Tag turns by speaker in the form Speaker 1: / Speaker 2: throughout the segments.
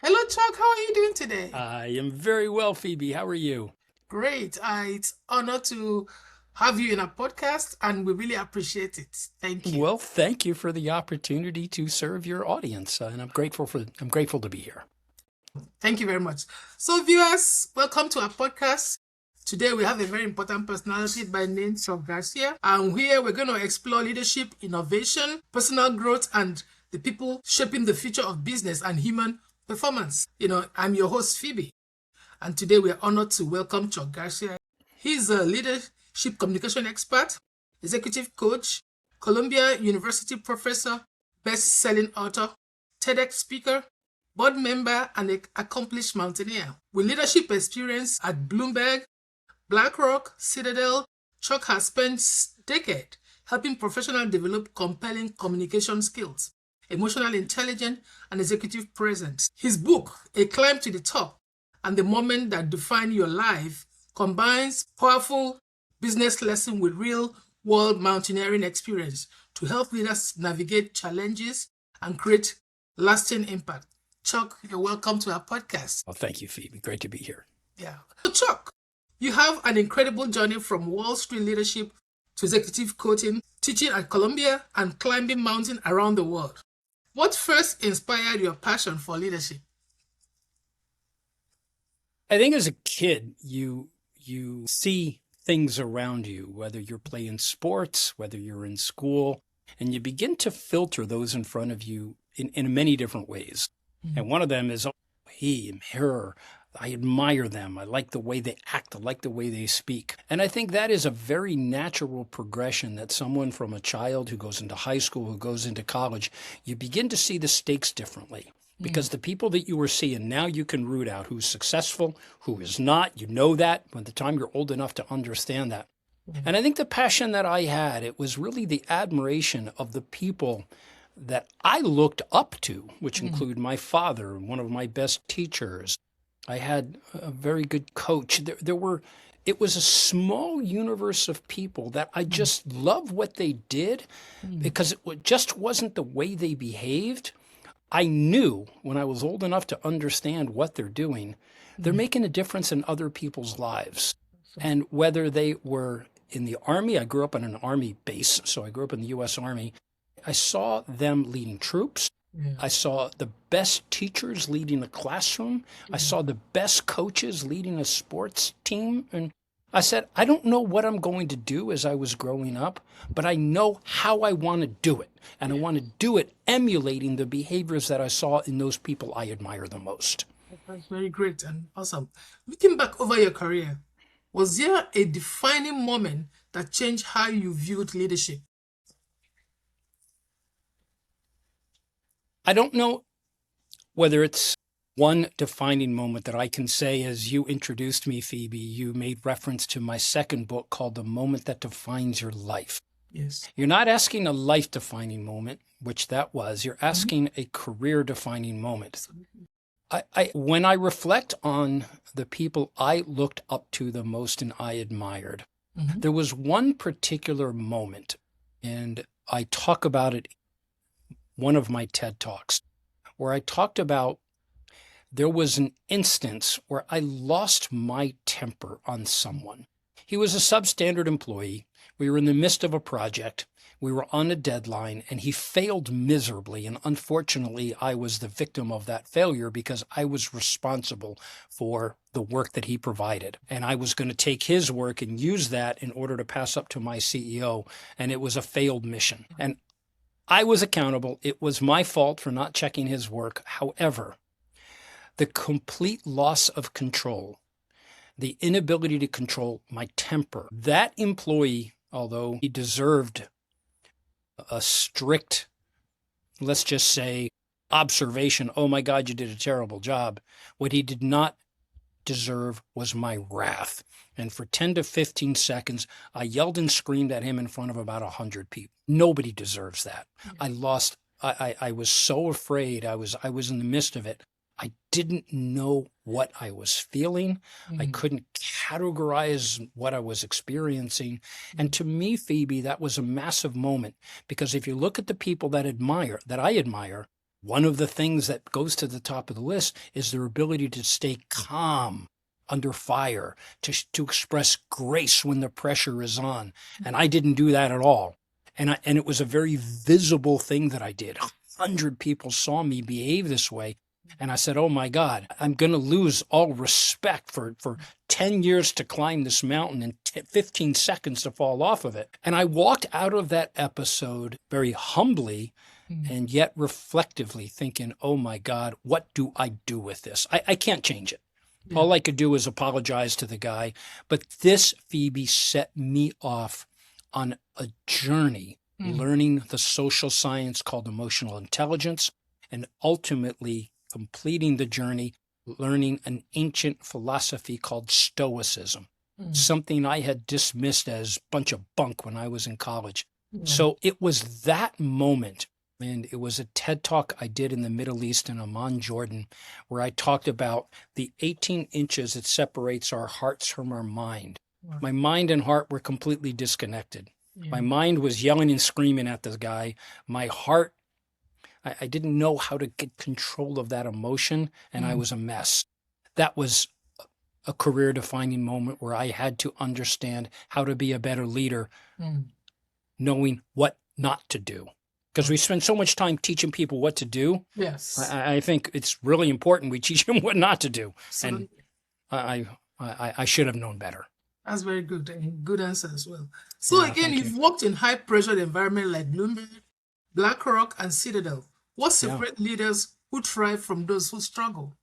Speaker 1: Hello, Chuck. How are you doing today?
Speaker 2: I am very well, Phoebe. How are you?
Speaker 1: Great. It's honor to have you in our podcast, and we really appreciate it. Thank you.
Speaker 2: Well, thank you for the opportunity to serve your audience, and I'm grateful to be here.
Speaker 1: Thank you very much. So, viewers, welcome to our podcast. Today, we have a very important personality by the name of Garcia, and here we're going to explore leadership, innovation, personal growth, and the people shaping the future of business and human performance. I'm your host, Phoebe. And today we are honored to welcome Chuck Garcia. He's a leadership communication expert, executive coach, Columbia University professor, best-selling author, TEDx speaker, board member, and an accomplished mountaineer. With leadership experience at Bloomberg, BlackRock, Citadel, Chuck has spent decades helping professionals develop compelling communication skills, emotional intelligence, and executive presence. His book, A Climb to the Top, and the moment that define your life combines powerful business lesson with real world mountaineering experience to help leaders navigate challenges and create lasting impact. Chuck, you're welcome to our podcast.
Speaker 2: Well, thank you, Phoebe. Great to be here.
Speaker 1: Yeah. So Chuck, you have an incredible journey from Wall Street leadership to executive coaching, teaching at Columbia, and climbing mountains around the world. What first inspired your passion for leadership?
Speaker 2: I think as a kid, you see things around you, whether you're playing sports, whether you're in school, and you begin to filter those in front of you in many different ways. And one of them is, oh, he and her, I admire them. I like the way they act. I like the way they speak. And I think that is a very natural progression that someone from a child who goes into high school, who goes into college, you begin to see the stakes differently. Because the people that you were seeing, now you can root out who's successful, who is not. You know that by the time you're old enough to understand that. And I think the passion that I had, it was really the admiration of the people that I looked up to, which include my father, one of my best teachers. I had a very good coach. It was a small universe of people that I just loved what they did because just wasn't the way they behaved. I knew when I was old enough to understand what they're doing, they're making a difference in other people's lives. And whether they were in the Army, I grew up on an Army base, so I grew up in the U.S. Army. I saw them leading troops. I saw the best teachers leading a classroom. I saw the best coaches leading a sports team. And I said, I don't know what I'm going to do as I was growing up, but I know how I want to do it. And I want to do it emulating the behaviors that I saw in those people I admire the most.
Speaker 1: That's very great and awesome. Looking back over your career, was there a defining moment that changed how you viewed leadership?
Speaker 2: I don't know whether it's one defining moment that I can say. As you introduced me, Phoebe, you made reference to my second book called The Moment That Defines Your Life.
Speaker 1: Yes.
Speaker 2: You're not asking a life defining moment, which that was. You're asking a career defining moment. When I reflect on the people I looked up to the most and I admired, there was one particular moment, and I talk about it in one of my TED Talks, where I talked about there was an instance where I lost my temper on someone. He was a substandard employee. We were in the midst of a project. We were on a deadline, and he failed miserably. And unfortunately, I was the victim of that failure because I was responsible for the work that he provided. And I was going to take his work and use that in order to pass up to my CEO. And it was a failed mission. And I was accountable. It was my fault for not checking his work. However, the complete loss of control, the inability to control my temper, that employee, although he deserved a strict, let's just say, observation, oh my God, you did a terrible job, what he did not deserve was my wrath. And for 10 to 15 seconds, I yelled and screamed at him in front of about 100 people. Nobody deserves that. I was so afraid. I was in the midst of it. I didn't know what I was feeling. I couldn't categorize what I was experiencing. And to me, Phoebe, that was a massive moment, because if you look at the people that I admire, One of the things that goes to the top of the list is their ability to stay calm under fire, to express grace when the pressure is on. And I didn't do that at all. And it was a very visible thing that I did. 100 people saw me behave this way. And I said, oh my God, I'm going to lose all respect for 10 years to climb this mountain and 15 seconds to fall off of it. And I walked out of that episode very humbly and yet reflectively thinking, oh my God, what do I do with this? I can't change it. Yeah. All I could do is apologize to the guy. But this, Phoebe, set me off on a journey learning the social science called emotional intelligence, and ultimately completing the journey, learning an ancient philosophy called Stoicism, something I had dismissed as a bunch of bunk when I was in college. So it was that moment, and it was a TED Talk I did in the Middle East in Amman, Jordan, where I talked about the 18 inches that separates our hearts from our mind. My mind and heart were completely disconnected. My mind was yelling and screaming at this guy. My heart, I didn't know how to get control of that emotion, and I was a mess. That was a career-defining moment where I had to understand how to be a better leader, knowing what not to do. Because we spend so much time teaching people what to do.
Speaker 1: Yes.
Speaker 2: I think it's really important we teach them what not to do.
Speaker 1: Absolutely.
Speaker 2: And I should have known better.
Speaker 1: That's very good, and good answer as well. So again, you've worked in high-pressure environment like Bloomberg, BlackRock, and Citadel. What separate leaders who thrive from those who struggle?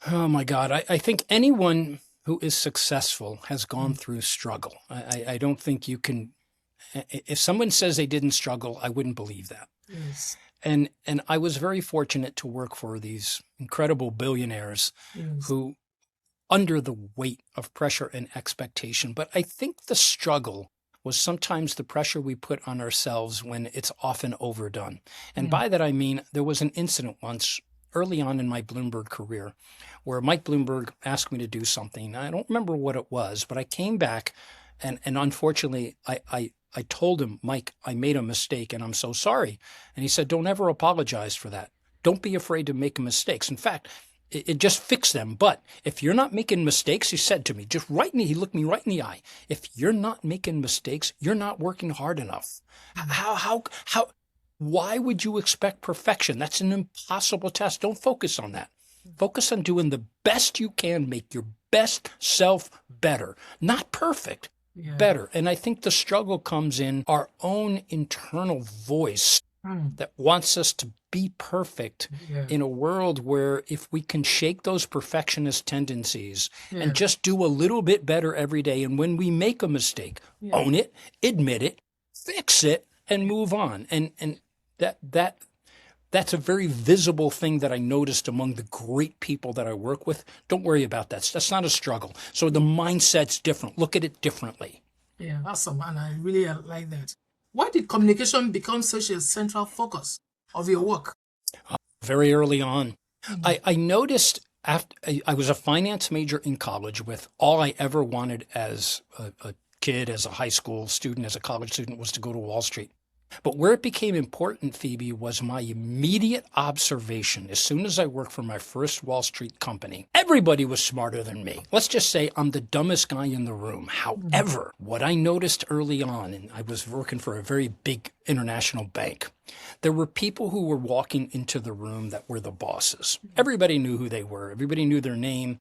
Speaker 2: Oh my God. I think anyone who is successful has gone through struggle. I don't think you can, if someone says they didn't struggle, I wouldn't believe that.
Speaker 1: Yes.
Speaker 2: And I was very fortunate to work for these incredible billionaires who, under the weight of pressure and expectation, but I think the struggle was sometimes the pressure we put on ourselves when it's often overdone. And by that I mean, there was an incident once early on in my Bloomberg career where Mike Bloomberg asked me to do something. I don't remember what it was, but I came back and unfortunately I told him, Mike, I made a mistake and I'm so sorry. And he said, don't ever apologize for that. Don't be afraid to make mistakes. In fact, it just fixed them. But if you're not making mistakes, he said to me, he looked me right in the eye. If you're not making mistakes, you're not working hard enough. Why would you expect perfection? That's an impossible test. Don't focus on that. Focus on doing the best you can, make your best self better. Not perfect, better. And I think the struggle comes in our own internal voice that wants us to be perfect in a world where if we can shake those perfectionist tendencies and just do a little bit better every day, and when we make a mistake, own it, admit it, fix it, and move on. And that's a very visible thing that I noticed among the great people that I work with. Don't worry about that. That's not a struggle. So the mindset's different. Look at it differently.
Speaker 1: Yeah, awesome. And I really like that. Why did communication become such a central focus of your work?
Speaker 2: Very early on. I noticed after I was a finance major in college with all I ever wanted as a kid, as a high school student, as a college student was to go to Wall Street. But where it became important, Phoebe, was my immediate observation. As soon as I worked for my first Wall Street company, everybody was smarter than me. Let's just say I'm the dumbest guy in the room. However, what I noticed early on, and I was working for a very big international bank, there were people who were walking into the room that were the bosses. Everybody knew who they were. Everybody knew their name.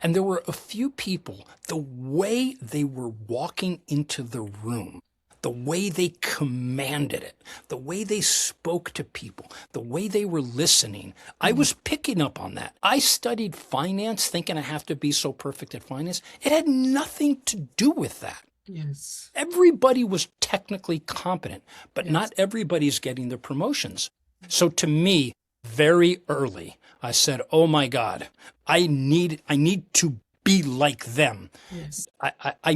Speaker 2: And there were a few people, the way they were walking into the room, the way they commanded it, the way they spoke to people, the way they were listening. I was picking up on that. I studied finance thinking I have to be so perfect at finance. It had nothing to do with that.
Speaker 1: Yes.
Speaker 2: Everybody was technically competent, but not everybody's getting the promotions. So to me, very early, I said, oh my God, I need to be like them.
Speaker 1: Yes.
Speaker 2: I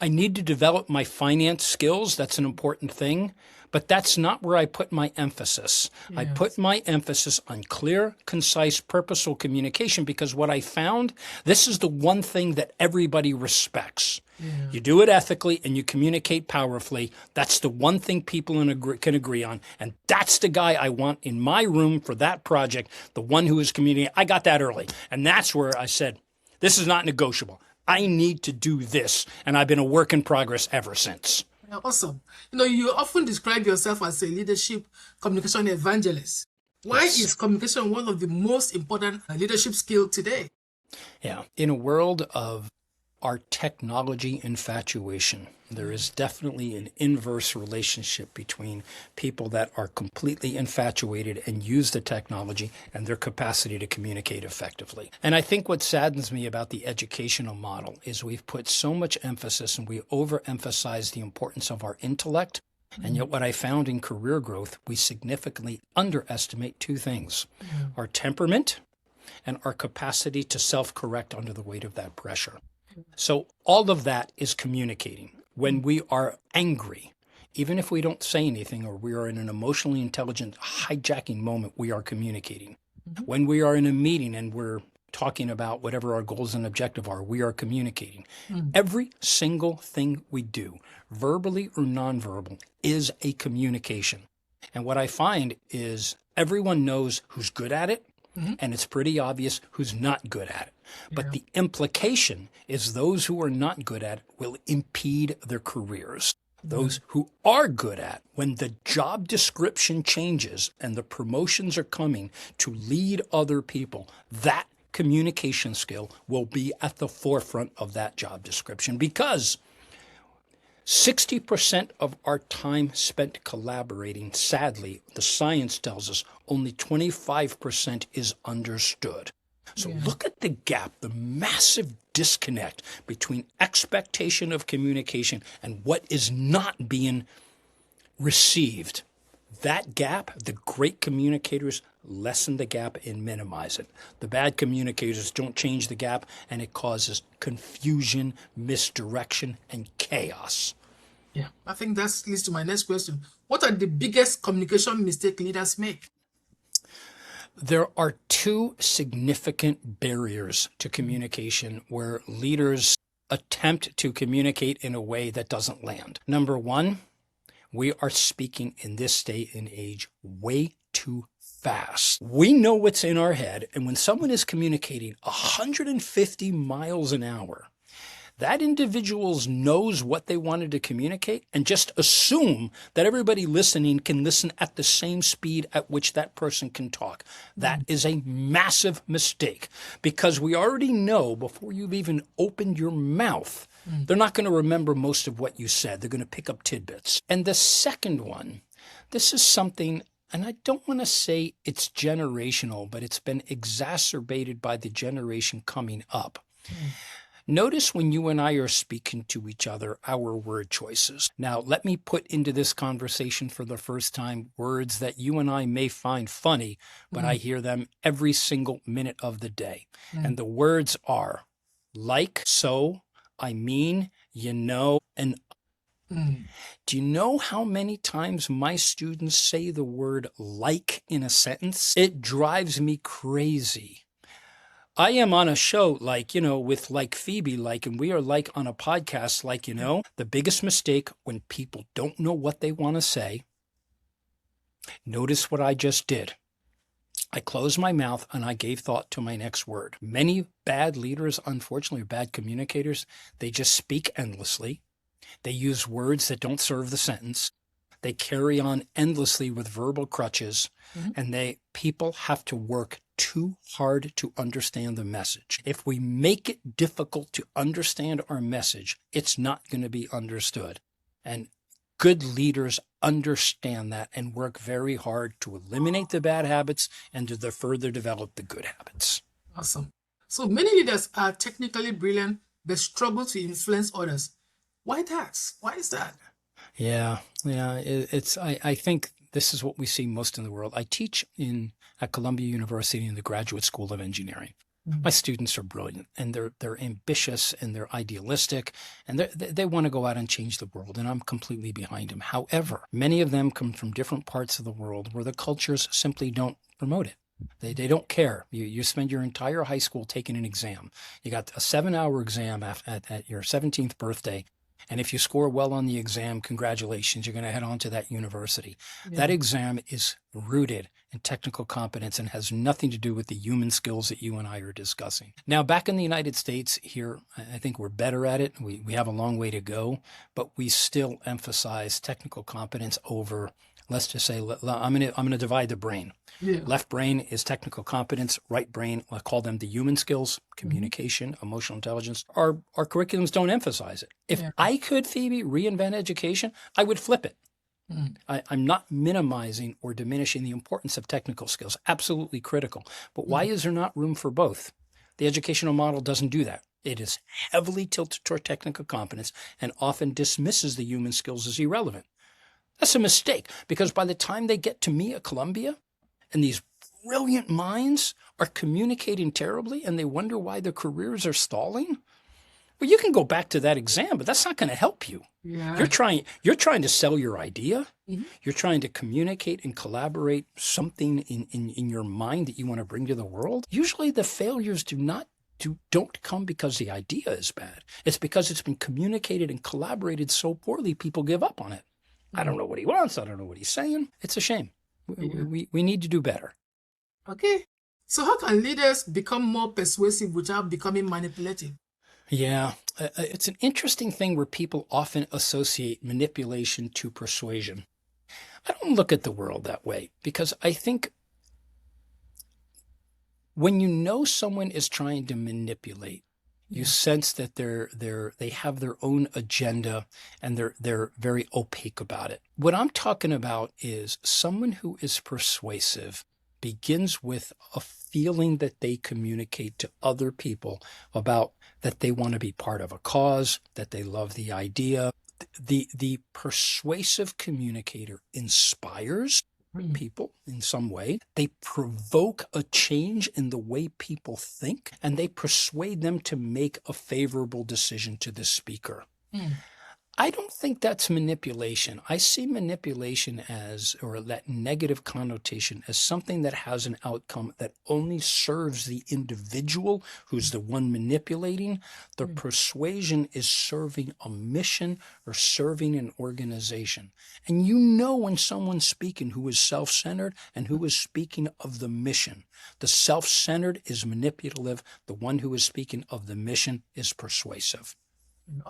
Speaker 2: need to develop my finance skills. That's an important thing. But that's not where I put my emphasis. I put
Speaker 1: Yes.
Speaker 2: my emphasis on clear, concise, purposeful communication because what I found, this is the one thing that everybody respects.
Speaker 1: Yeah.
Speaker 2: You do it ethically and you communicate powerfully. That's the one thing people can agree on. And that's the guy I want in my room for that project, the one who is communicating. I got that early. And that's where I said, this is not negotiable. I need to do this. And I've been a work in progress ever since.
Speaker 1: Yeah, awesome. You often describe yourself as a leadership communication evangelist. Why
Speaker 2: Yes.
Speaker 1: is communication one of the most important leadership skills today?
Speaker 2: Yeah. In a world of our technology infatuation, there is definitely an inverse relationship between people that are completely infatuated and use the technology and their capacity to communicate effectively. And I think what saddens me about the educational model is we've put so much emphasis and we overemphasize the importance of our intellect. And yet what I found in career growth, we significantly underestimate two things: our temperament and our capacity to self-correct under the weight of that pressure. So all of that is communicating. When we are angry, even if we don't say anything or we are in an emotionally intelligent hijacking moment, we are communicating. When we are in a meeting and we're talking about whatever our goals and objective are, we are communicating. Every single thing we do, verbally or nonverbal, is a communication. And what I find is everyone knows who's good at it, and it's pretty obvious who's not good at it. But the implication is those who are not good at it will impede their careers. Those who are good at, when the job description changes and the promotions are coming to lead other people, that communication skill will be at the forefront of that job description because 60% of our time spent collaborating, sadly, the science tells us only 25% is understood. So look at the gap, the massive disconnect between expectation of communication and what is not being received. That gap, the great communicators lessen the gap and minimize it. The bad communicators don't change the gap, and it causes confusion, misdirection, and chaos.
Speaker 1: Yeah, I think that leads to my next question. What are the biggest communication mistake leaders make?
Speaker 2: There are two significant barriers to communication where leaders attempt to communicate in a way that doesn't land. Number one, we are speaking in this day and age way too fast. We know what's in our head, and when someone is communicating 150 miles an hour, that individual knows what they wanted to communicate and just assume that everybody listening can listen at the same speed at which that person can talk. That is a massive mistake because we already know before you've even opened your mouth, they're not going to remember most of what you said. They're going to pick up tidbits. And the second one, this is something, and I don't want to say it's generational, but it's been exacerbated by the generation coming up. Notice when you and I are speaking to each other, our word choices. Now, let me put into this conversation for the first time words that you and I may find funny, but I hear them every single minute of the day. And the words are like, so, I mean, you know, and do you know how many times my students say the word like in a sentence? It drives me crazy. I am on a show with Phoebe, and we are on a podcast, the biggest mistake when people don't know what they want to say. Notice what I just did. I closed my mouth and I gave thought to my next word. Many bad leaders, unfortunately, bad communicators, they just speak endlessly. They use words that don't serve the sentence. They carry on endlessly with verbal crutches, and people have to work too hard to understand the message. If we make it difficult to understand our message, it's not going to be understood. And good leaders understand that and work very hard to eliminate the bad habits and to further develop the good habits.
Speaker 1: Awesome. So many leaders are technically brilliant, but struggle to influence others. Why that? Why is that?
Speaker 2: Yeah. I think this is what we see most in the world. I teach at Columbia University in the Graduate School of Engineering. My students are brilliant, and they're ambitious, and they're idealistic, and they want to go out and change the world, and I'm completely behind them. However, many of them come from different parts of the world where the cultures simply don't promote it. They don't care. You spend your entire high school taking an exam. You got a 7-hour exam at your 17th birthday. And if you score well on the exam, congratulations, you're going to head on to that university.
Speaker 1: Yeah.
Speaker 2: That exam is rooted in technical competence and has nothing to do with the human skills that you and I are discussing. Now, back in the United States here, I think we're better at it. We have a long way to go, but we still emphasize technical competence over, let's just say, I'm going to divide the brain.
Speaker 1: Yeah.
Speaker 2: Left brain is technical competence. Right brain, I call them the human skills, communication, emotional intelligence. Our curriculums don't emphasize it. If I could, Phoebe, reinvent education, I would flip it. I'm not minimizing or diminishing the importance of technical skills. Absolutely critical. But why is there not room for both? The educational model doesn't do that. It is heavily tilted toward technical competence and often dismisses the human skills as irrelevant. That's a mistake, because by the time they get to me at Columbia, and these brilliant minds are communicating terribly and they wonder why their careers are stalling, well, you can go back to that exam, but that's not going to help you.
Speaker 1: Yeah.
Speaker 2: You're trying to sell your idea. You're trying to communicate and collaborate something in your mind that you want to bring to the world. Usually the failures don't come because the idea is bad. It's because it's been communicated and collaborated so poorly, people give up on it. I don't know what he wants. I don't know what he's saying. It's a shame. We need to do better.
Speaker 1: Okay. So how can leaders become more persuasive without becoming manipulative?
Speaker 2: Yeah, it's an interesting thing where people often associate manipulation to persuasion. I don't look at the world that way, because I think when you know someone is trying to manipulate, you sense that they have their own agenda and they're very opaque about it. What I'm talking about is someone who is persuasive begins with a feeling that they communicate to other people about that they want to be part of a cause, that they love the idea. The persuasive communicator inspires people in some way. They provoke a change in the way people think, and they persuade them to make a favorable decision to the speaker. I don't think that's manipulation. I see manipulation or that negative connotation as something that has an outcome that only serves the individual who's the one manipulating. The persuasion is serving a mission or serving an organization. And you know when someone's speaking who is self-centered and who is speaking of the mission. The self-centered is manipulative. The one who is speaking of the mission is persuasive.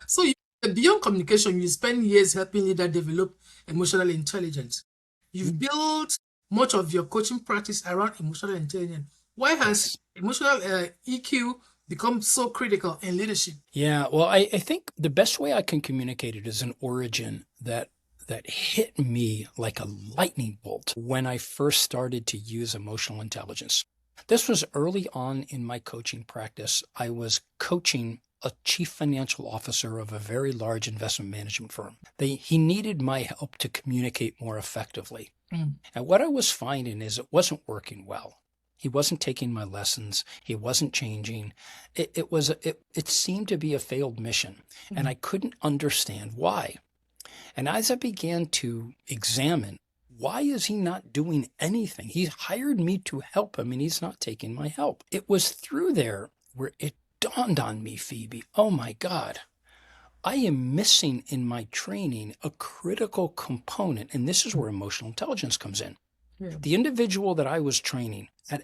Speaker 1: So beyond communication, you spend years helping leaders develop emotional intelligence. You've built much of your coaching practice around emotional intelligence. Why has emotional EQ become so critical in leadership?
Speaker 2: Yeah, well, I think the best way I can communicate it is an origin that hit me like a lightning bolt when I first started to use emotional intelligence. This was early on in my coaching practice. I was coaching a chief financial officer of a very large investment management firm. He needed my help to communicate more effectively. And what I was finding is it wasn't working well. He wasn't taking my lessons. He wasn't changing. It seemed to be a failed mission, and I couldn't understand why. And as I began to examine, why is he not doing anything? He hired me to help him, and he's not taking my help. It was through there where it dawned on me, Phoebe, oh my God, I am missing in my training a critical component, and this is where emotional intelligence comes in. The individual that I was training and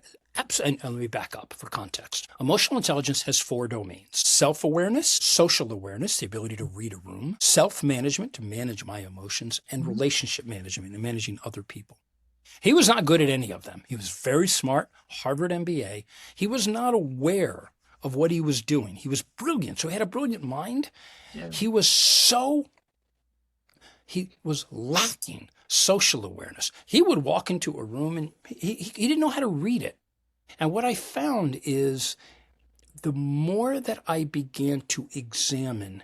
Speaker 2: let me back up for context. Emotional intelligence has 4 domains: self-awareness, social awareness, the ability to read a room, self-management, to manage my emotions, and relationship management, and managing other people. He was not good at any of them. He was very smart, Harvard MBA. He was not aware of what he was doing. He was brilliant. So he had a brilliant mind. He was lacking social awareness. He would walk into a room and he didn't know how to read it. And what I found is the more that I began to examine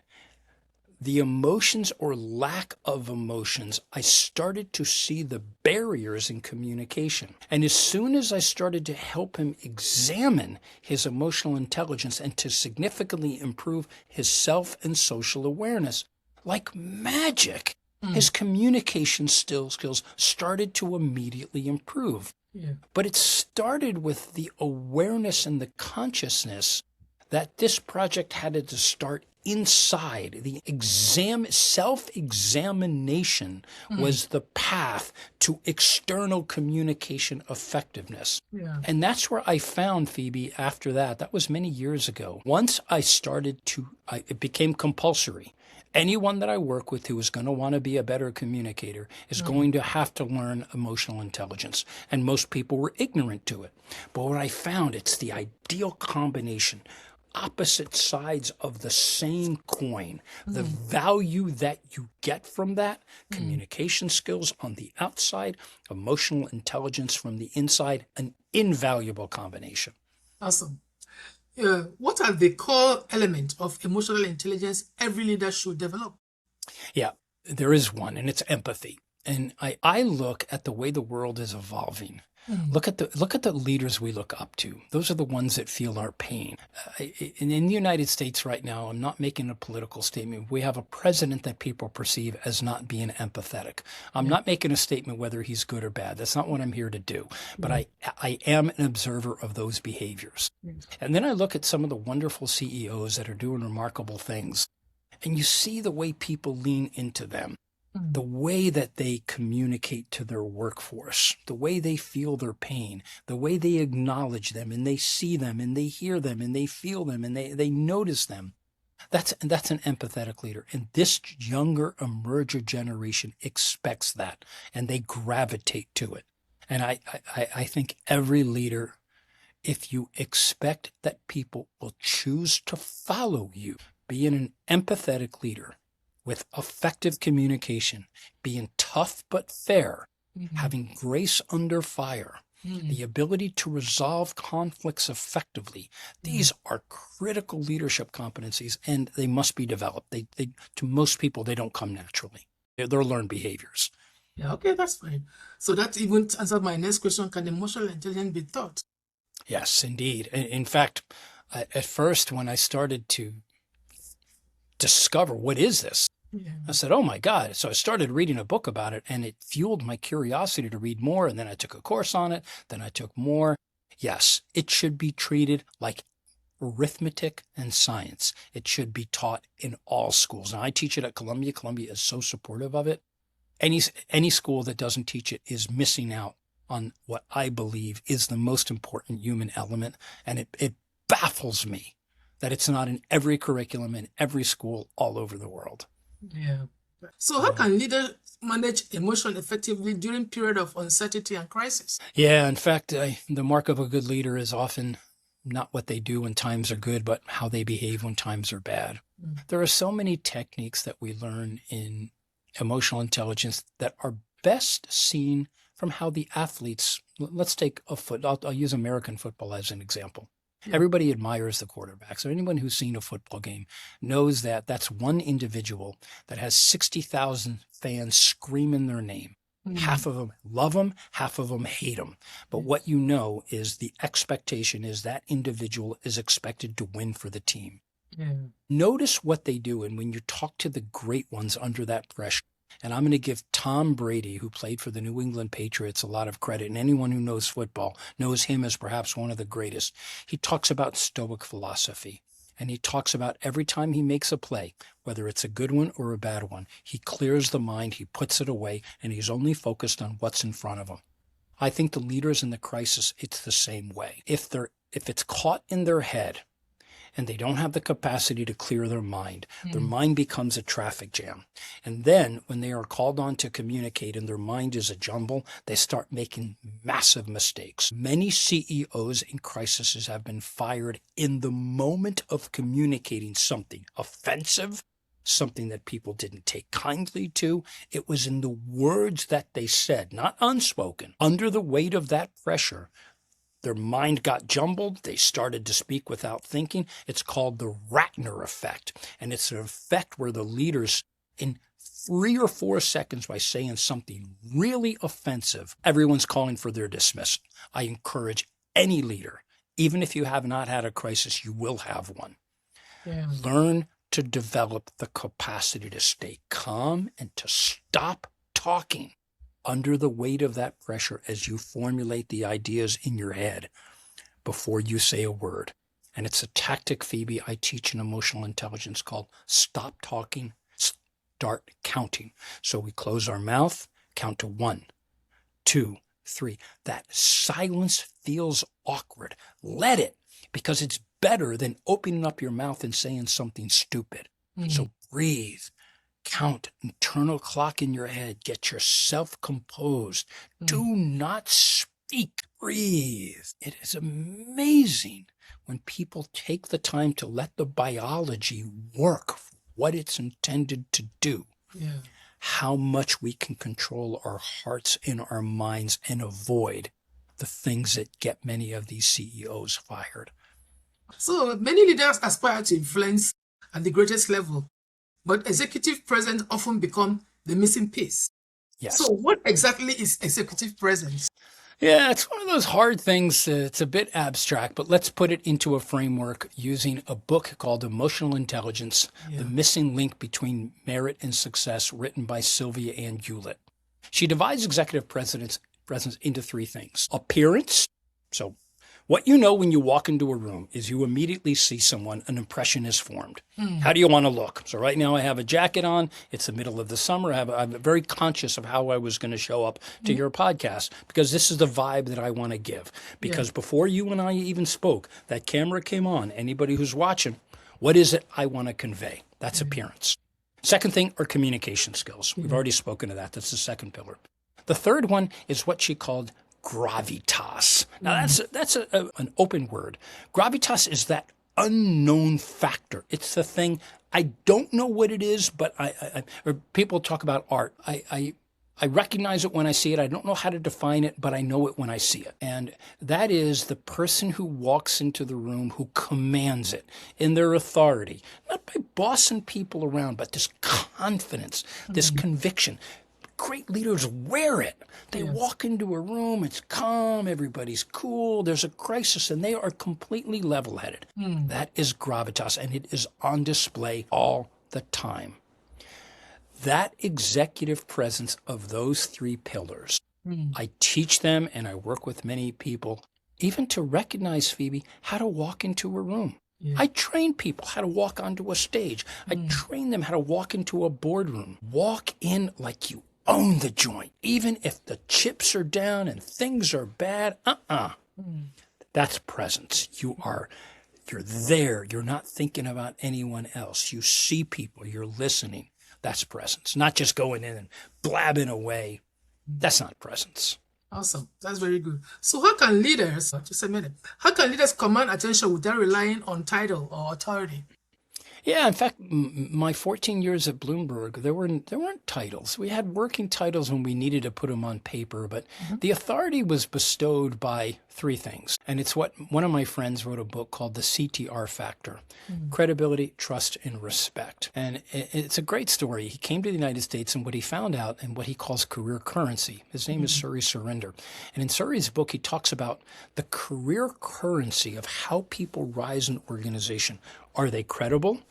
Speaker 2: the emotions or lack of emotions, I started to see the barriers in communication. And as soon as I started to help him examine his emotional intelligence and to significantly improve his self and social awareness, like magic, his communication skills started to immediately improve.
Speaker 1: Yeah.
Speaker 2: But it started with the awareness and the consciousness that this project had to start inside. The self-examination was the path to external communication effectiveness.
Speaker 1: Yeah.
Speaker 2: And that's where I found, Phoebe, after that was many years ago. Once I started it became compulsory. Anyone that I work with who is going to want to be a better communicator is going to have to learn emotional intelligence. And most people were ignorant to it. But what I found, it's the ideal combination. Opposite sides of the same coin. The value that you get from that, communication skills on the outside, emotional intelligence from the inside, an invaluable combination.
Speaker 1: Awesome. What are the core elements of emotional intelligence every leader should develop?
Speaker 2: Yeah, there is one, and it's empathy. And I look at the way the world is evolving. Look at the leaders we look up to. Those are the ones that feel our pain. In the United States right now, I'm not making a political statement. We have a president that people perceive as not being empathetic. I'm not making a statement whether he's good or bad. That's not what I'm here to do. But I am an observer of those behaviors. And then I look at some of the wonderful CEOs that are doing remarkable things. And you see the way people lean into them. The way that they communicate to their workforce, the way they feel their pain, the way they acknowledge them and they see them and they hear them and they feel them and they notice them. That's an empathetic leader. And this younger emerger generation expects that and they gravitate to it. And I think every leader, if you expect that people will choose to follow you, being an empathetic leader, with effective communication, being tough but fair, having grace under fire, the ability to resolve conflicts effectively. These are critical leadership competencies, and they must be developed. They to most people, they don't come naturally. They're learned behaviors.
Speaker 1: Yeah, okay, that's fine. So that even answered my next question: can emotional intelligence be taught?
Speaker 2: Yes, indeed. In fact, at first, when I started to discover what is this, I said, oh my God. So I started reading a book about it and it fueled my curiosity to read more. And then I took a course on it. Then I took more. Yes, it should be treated like arithmetic and science. It should be taught in all schools. Now I teach it at Columbia. Columbia is so supportive of it. Any school that doesn't teach it is missing out on what I believe is the most important human element. And it baffles me that it's not in every curriculum in every school all over the world.
Speaker 1: Yeah. So how can leaders manage emotion effectively during period of uncertainty and crisis?
Speaker 2: Yeah, in fact, the mark of a good leader is often not what they do when times are good, but how they behave when times are bad. There are so many techniques that we learn in emotional intelligence that are best seen from how the athletes, let's take I'll use American football as an example. Everybody admires the quarterback. So anyone who's seen a football game knows that that's one individual that has 60,000 fans screaming their name. Half of them love him, half of them hate him. But what you know is the expectation is that individual is expected to win for the team. Notice what they do. And when you talk to the great ones under that pressure, and I'm going to give Tom Brady, who played for the New England Patriots, a lot of credit. And anyone who knows football knows him as perhaps one of the greatest. He talks about stoic philosophy. And he talks about every time he makes a play, whether it's a good one or a bad one, he clears the mind, he puts it away, and he's only focused on what's in front of him. I think the leaders in the crisis, it's the same way. If it's caught in their head, and they don't have the capacity to clear their mind becomes a traffic jam. And then when they are called on to communicate and their mind is a jumble, they start making massive mistakes. Many CEOs in crises have been fired in the moment of communicating something offensive, something that people didn't take kindly to. It was in the words that they said, not unspoken. Under the weight of that pressure, Their mind got jumbled. They started to speak without thinking. It's called the Ratner effect. And it's an effect where the leaders, in 3 or 4 seconds, by saying something really offensive, everyone's calling for their dismissal. I encourage any leader, even if you have not had a crisis, you will have one.
Speaker 1: Yeah.
Speaker 2: Learn to develop the capacity to stay calm and to stop talking under the weight of that pressure as you formulate the ideas in your head before you say a word. And it's a tactic, Phoebe, I teach in emotional intelligence called stop talking, start counting. So we close our mouth, count to 1, 2, 3. That silence feels awkward. Let it, because it's better than opening up your mouth and saying something stupid. So breathe, count, internal clock in your head, get yourself composed. Do not speak, breathe. It is amazing when people take the time to let the biology work for what it's intended to do.
Speaker 1: Yeah.
Speaker 2: How much we can control our hearts and our minds and avoid the things that get many of these CEOs fired.
Speaker 1: So many leaders aspire to influence at the greatest level, but executive presence often become the missing piece.
Speaker 2: Yes.
Speaker 1: So what exactly is executive presence?
Speaker 2: Yeah, it's one of those hard things. It's a bit abstract, but let's put it into a framework using a book called Emotional Intelligence, The Missing Link Between Merit and Success, written by Sylvia Ann Hewlett. She divides executive presence into 3 things. Appearance. So what you know when you walk into a room is you immediately see someone, an impression is formed. How do you want to look? So right now I have a jacket on. It's the middle of the summer. I'm very conscious of how I was going to show up to your podcast because this is the vibe that I want to give. Because before you and I even spoke, that camera came on. Anybody who's watching, what is it I want to convey? That's appearance. Second thing are communication skills. We've already spoken of that. That's the second pillar. The third one is what she called gravitas. Now that's an open word. Gravitas is that unknown factor. It's the thing I don't know what it is, but or people talk about art. I recognize it when I see it. I don't know how to define it, but I know it when I see it. And that is the person who walks into the room who commands it in their authority, not by bossing people around, but this confidence, this conviction. Great leaders wear it. They walk into a room, it's calm, everybody's cool, there's a crisis, and they are completely level-headed. That is gravitas, and it is on display all the time. That executive presence of those 3 pillars, I teach them and I work with many people, even to recognize, Phoebe, how to walk into a room. I train people how to walk onto a stage. I train them how to walk into a boardroom. Walk in like you own the joint, even if the chips are down and things are bad. That's presence. You're there. You're not thinking about anyone else. You see people. You're listening. That's presence. Not just going in and blabbing away. That's not presence.
Speaker 1: Awesome. That's very good. So how can leaders, just a minute, how can leaders command attention without relying on title or authority?
Speaker 2: Yeah, in fact, my 14 years at Bloomberg, there weren't titles. We had working titles when we needed to put them on paper, but the authority was bestowed by 3 things. And it's what one of my friends wrote a book called The CTR Factor, Credibility, Trust, and Respect. And it's a great story. He came to the United States, and what he found out and what he calls career currency. His name is Suri Surinder. And in Suri's book, he talks about the career currency of how people rise in an organization. Are they credible?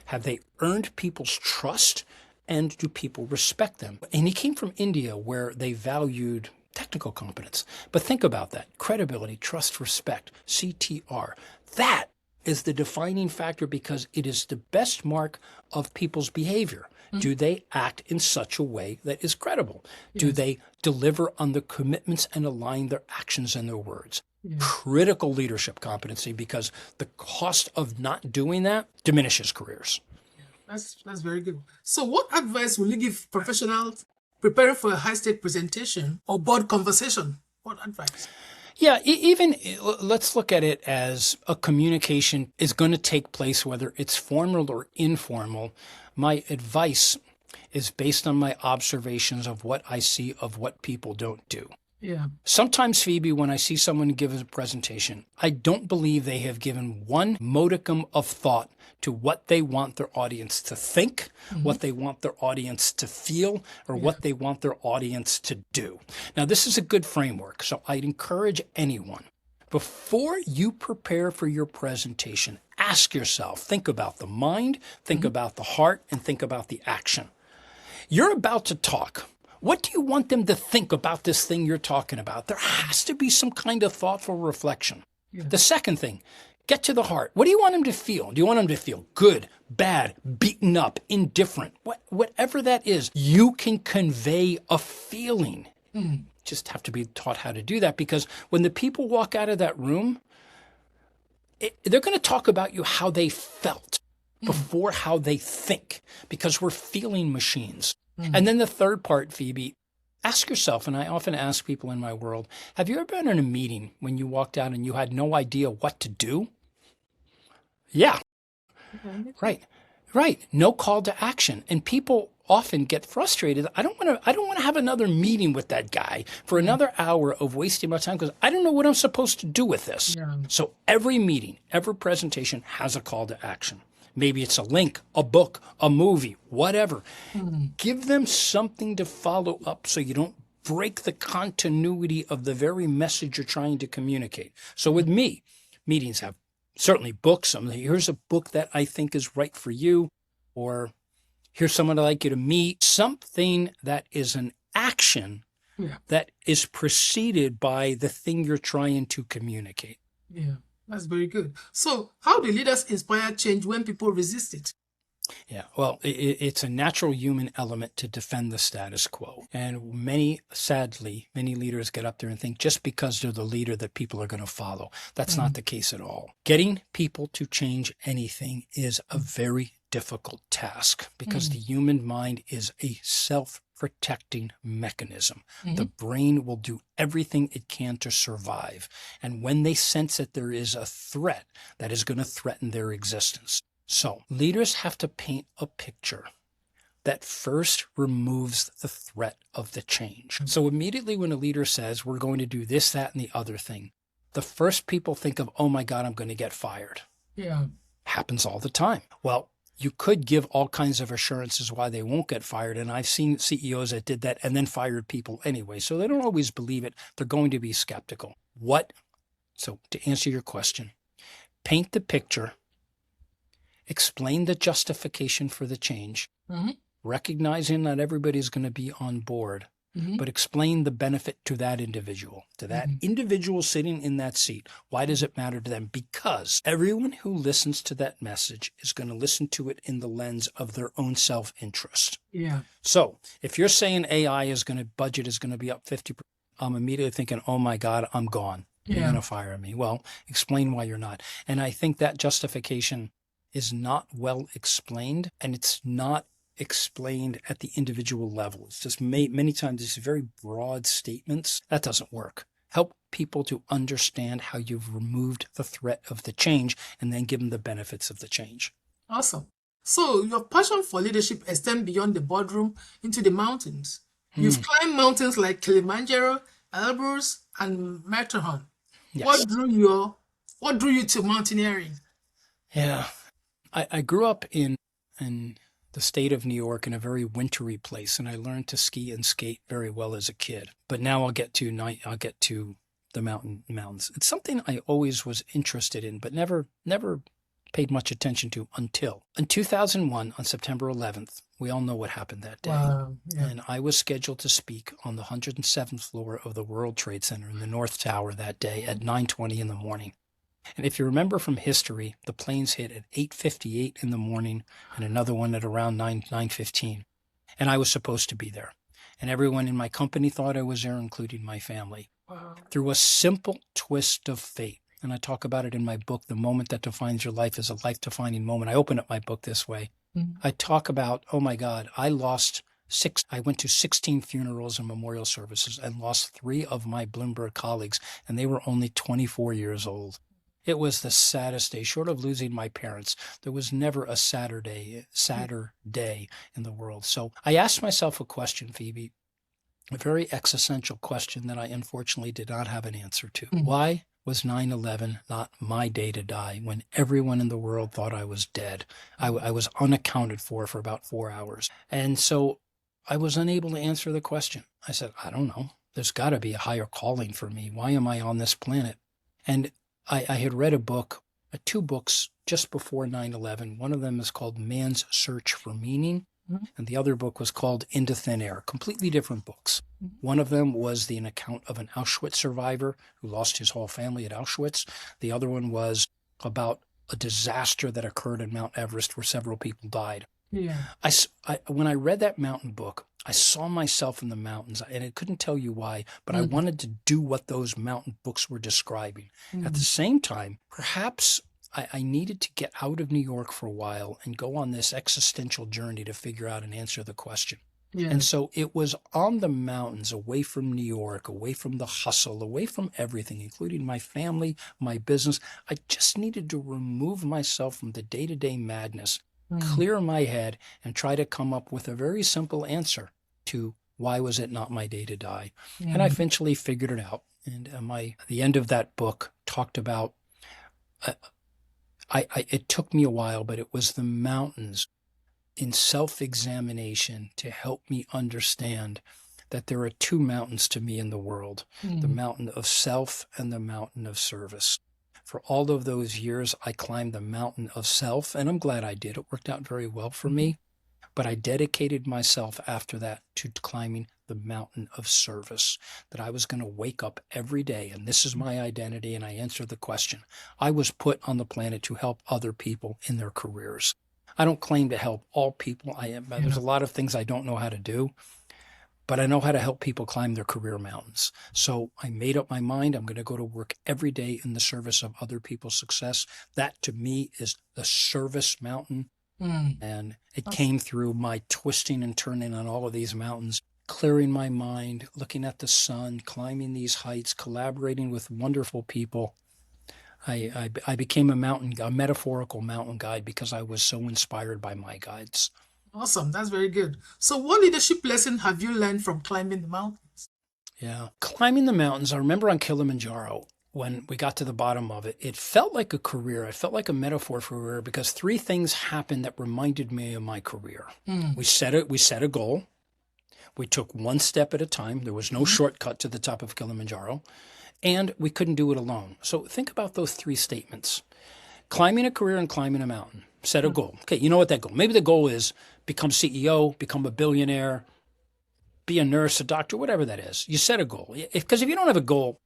Speaker 2: Have they earned people's trust? And do people respect them? And he came from India, where they valued technical competence. But think about that. Credibility, trust, respect, CTR. That is the defining factor because it is the best mark of people's behavior. Do they act in such a way that is credible? Do they deliver on the commitments and align their actions and their words? Critical leadership competency, because the cost of not doing that diminishes careers.
Speaker 1: That's very good. So what advice will you give professionals preparing for a high-stake presentation or board conversation? What advice?
Speaker 2: Yeah, even let's look at it as a communication is going to take place, whether it's formal or informal. My advice is based on my observations of what I see of what people don't do.
Speaker 1: Yeah.
Speaker 2: Sometimes, Phoebe, when I see someone give a presentation, I don't believe they have given one modicum of thought to what they want their audience to think, what they want their audience to feel, or what they want their audience to do. Now, this is a good framework, so I'd encourage anyone, before you prepare for your presentation, ask yourself, think about the mind, think about the heart, and think about the action. You're about to talk. What do you want them to think about this thing you're talking about? There has to be some kind of thoughtful reflection. Yeah. The second thing, get to the heart. What do you want them to feel? Do you want them to feel good, bad, beaten up, indifferent? Whatever that is, you can convey a feeling. Just have to be taught how to do that, because when the people walk out of that room, they're going to talk about you how they felt before how they think, because we're feeling machines. And then the third part, Phoebe, ask yourself, and I often ask people in my world, have you ever been in a meeting when you walked out and you had no idea what to do? Yeah. Right. No call to action. And people often get frustrated. I don't want to have another meeting with that guy for another hour of wasting my time, because I don't know what I'm supposed to do with this. Yeah. So every meeting, every presentation has a call to action. Maybe it's a link, a book, a movie, whatever. Give them something to follow up so you don't break the continuity of the very message you're trying to communicate. So with me, meetings have certainly books. Here's a book that I think is right for you, or here's someone I'd like you to meet. Something that is an action that is preceded by the thing you're trying to communicate.
Speaker 1: Yeah. That's very good. So how do leaders inspire change when people resist it?
Speaker 2: Yeah, well, it's a natural human element to defend the status quo. And sadly, many leaders get up there and think just because they're the leader that people are going to follow. That's not the case at all. Getting people to change anything is a very difficult task, because the human mind is a self-protecting mechanism. The brain will do everything it can to survive. And when they sense that there is a threat that is going to threaten their existence. So leaders have to paint a picture that first removes the threat of the change. So immediately when a leader says, we're going to do this, that, and the other thing, the first people think of, oh my God, I'm going to get fired. Yeah. Happens all the time. Well, you could give all kinds of assurances why they won't get fired. And I've seen CEOs that did that and then fired people anyway. So they don't always believe it. They're going to be skeptical. So to answer your question, paint the picture, explain the justification for the change, recognizing not everybody's going to be on board, but explain the benefit to that individual, individual sitting in that seat. Why does it matter to them? Because everyone who listens to that message is going to listen to it in the lens of their own self-interest. Yeah. So if you're saying budget is going to be up 50%, I'm immediately thinking, oh my God, I'm gone. You're going to fire me. Well, explain why you're not. And I think that justification is not well explained, and it's not explained at the individual level. It's just many times these very broad statements. That doesn't work. Help people to understand how you've removed the threat of the change, and then give them the benefits of the change.
Speaker 1: Awesome. So your passion for leadership extends beyond the boardroom into the mountains. You've climbed mountains like Kilimanjaro, Elbrus, and Matterhorn. Yes. What drew you to mountaineering?
Speaker 2: Yeah. I grew up in the state of New York in a very wintry place, and I learned to ski and skate very well as a kid. But now I'll get to the mountains. It's something I always was interested in, but never paid much attention to until in 2001 on September 11th. We all know what happened that day. Wow, yeah. And I was scheduled to speak on the 107th floor of the World Trade Center in the North Tower that day at 9:20 in the morning. And if you remember from history, the planes hit at 8:58 in the morning and another one at around 9:15. And I was supposed to be there. And everyone in my company thought I was there, including my family. Wow. Through a simple twist of fate. And I talk about it in my book, The Moment That Defines Your Life is a Life-Defining Moment. I open up my book this way. I talk about, oh my God, I went to 16 funerals and memorial services and lost 3 of my Bloomberg colleagues, and they were only 24 years old. It was the saddest day, short of losing my parents. There was never a sadder day in the world. So I asked myself a question, Phoebe. a very existential question that I unfortunately did not have an answer to. Why was 9/11 not my day to die when everyone in the world thought I was dead? I was unaccounted for about 4 hours. And so I was unable to answer the question. I said, I don't know. There's got to be a higher calling for me. Why am I on this planet? And I had read a book, two books just before 9/11. One of them is called Man's Search for Meaning. And the other book was called Into Thin Air, completely different books. One of them was an account of an Auschwitz survivor who lost his whole family at Auschwitz. The other one was about a disaster that occurred in Mount Everest where several people died.
Speaker 1: Yeah.
Speaker 2: When I read that mountain book, I saw myself in the mountains, and I couldn't tell you why, but I wanted to do what those mountain books were describing. At the same time, perhaps I needed to get out of New York for a while and go on this existential journey to figure out and answer the question.
Speaker 1: Yeah.
Speaker 2: And so it was on the mountains, away from New York, away from the hustle, away from everything, including my family, my business. I just needed to remove myself from the day-to-day madness, clear my head, and try to come up with a very simple answer to why was it not my day to die? And I eventually figured it out. And the end of that book talked about it took me a while, but it was the mountains in self-examination to help me understand that there are two mountains to me in the world, the mountain of self and the mountain of service. For all of those years, I climbed the mountain of self, and I'm glad I did. It worked out very well for me. But I dedicated myself after that to climbing the mountain of service, that I was going to wake up every day, and this is my identity, and I answered the question. I was put on the planet to help other people in their careers. I don't claim to help all people. There's a lot of things I don't know how to do, but I know how to help people climb their career mountains. So I made up my mind. I'm going to go to work every day in the service of other people's success. That, to me, is the service mountain. And it came through my twisting and turning on all of these mountains, clearing my mind, looking at the sun, climbing these heights, collaborating with wonderful people. I became a metaphorical mountain guide because I was so inspired by my guides.
Speaker 1: Awesome. That's very good. So what leadership lesson have you learned from climbing the mountains?
Speaker 2: Yeah. Climbing the mountains, I remember on Kilimanjaro, when we got to the bottom of it, it felt like a career. It felt like a metaphor for a career because three things happened that reminded me of my career. We set a goal. We took one step at a time. There was no shortcut to the top of Kilimanjaro, and we couldn't do it alone. So think about those three statements. Climbing a career and climbing a mountain. Set a goal. Okay, you know what that goal? Maybe the goal is become CEO, become a billionaire, be a nurse, a doctor, whatever that is. You set a goal. Because if you don't have a goal,